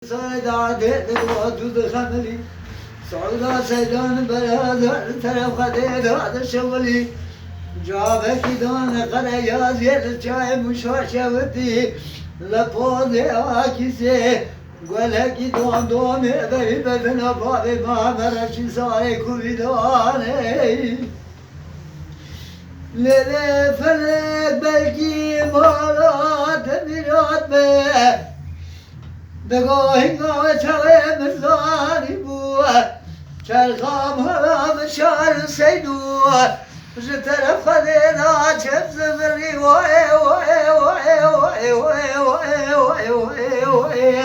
صعدات الواد خملي صعدا سيدان برادر طرف خديد هذا شغلي جابك دان قرياز يلجاي مشاشة ودي لبوضي آكسي قولك دون دون بري بدنا بابي ما مرشي صاري كويداني للي فلك بلكي مرات مرات به دقاهی قام چوه مزاری بوه چرخام هرام شار سیدوه ج طرف خدینا چپ زمری وای وای وای وای وای وای وای وای وای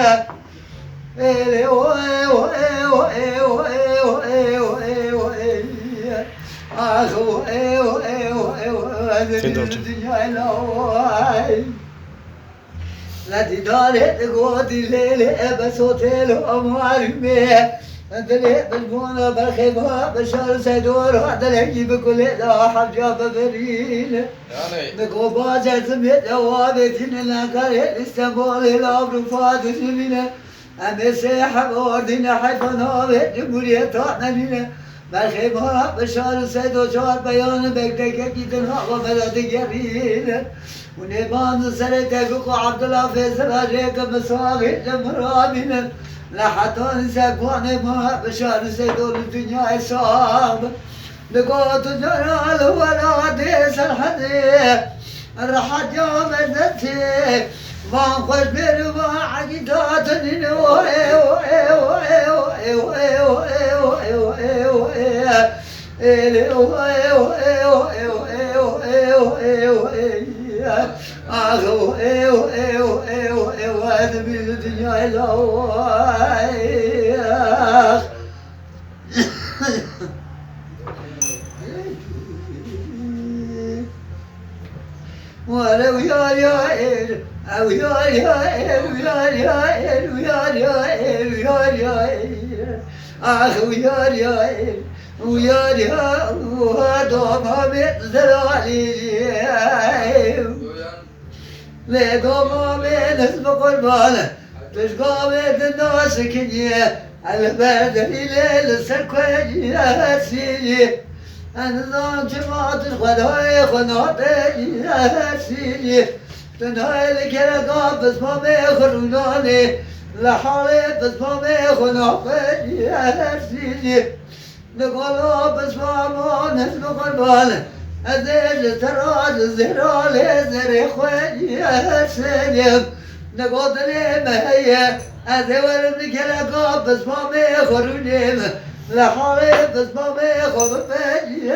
ایلی وای وای وای وای وای وای وای آخ وای وای وای وای دنیای لوای لدي دارت قوتي ليلي بصوتي وأموالي أدري بالبونة بالخيبة بشار سيدور أدري بكل لا حجاب برين بقوبات زميت وابتين الأنكار استنبول الأمر فاتش منا أمي سيحب وردنا حيفنا بجمهورية طعننا بالخيبة بشار سيدور شار بيان بكتك كيتنا وبلد جرين ونبان سرتك عبد الله فيصل عليك مصاغي جمرابنا لحتى سكون ما بشار سيدور الدنيا صعب لقوت جلال ولا ديس الحديث الرحت يوم الزتي فانخش بروا عقيدات وي وي وي وي وي وي وي وي وي وي آخو إيو إيو إيو إيو هذا من الدنيا الأواخ ولو يا إيل أو يا إيل يا إيل آخو يا إيل ويا وهذا ما بيتزرعني لقوم من اسم قربان تشقى بيت الناس كنية البرد الليل سكوية سيني أنظام جماعة الخداي خناطي سيني تنهاي الكرقاب بس ما بيخروناني لحالي بس ما بيخناطي سيني نقول بس ما نسم قربان أزيج تراج زهرالي زري خوي سليم نقول لي ما هي أزور بكلا بس ما بيخرونيم لحالي بس ما بيخروني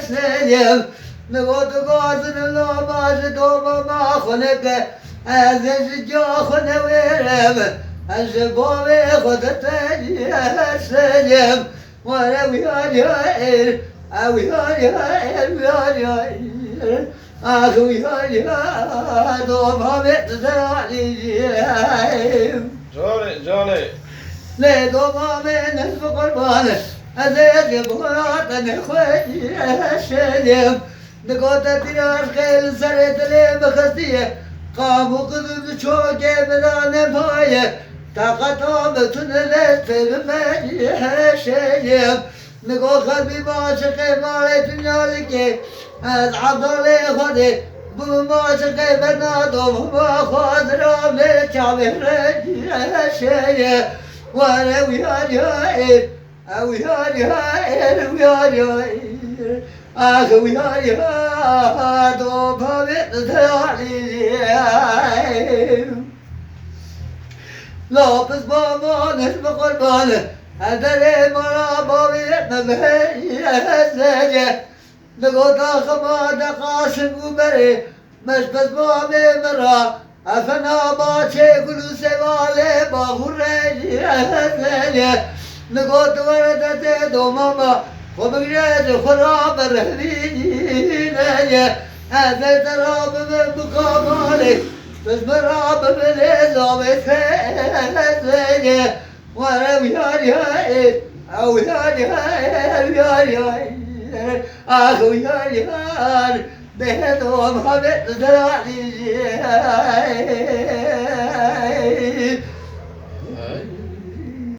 سليم نقول قاسن الله ما جدوم ما خلق أزيج جو خنويرم الشباب خدتني سليم ولو يا أو يا أخو يا دوما بتزرعني جولي لا دوما من اسم قربان أزيد بغاطن خوي الشليم نقطة تنار خيل سرت لي بخستية قاموا قدم شوكي بلا نفاية تقطع تنلت المجي الشليم نقول قلبي ماشقي مالي دنيالك از عضلي خدي بماشقي بنادم ما خاطر لي كعبي رجي الشيء وانا ويا او يا اخو يا دوبها بتزرعني لا بس بابا نسم قربان أدري مرا بابي مبهي الزجة نقول خماد قاسم وبري مش بس بابي مرا أفنا باشي كل سوالي بغري الزجة نقول وردت دوماما وبقريت خراب الرهبين هذا تراب من مقابلي بس مراب من إزامي الزجة ولو يا أو يا أخو يا بهدوم خبت زرعني هي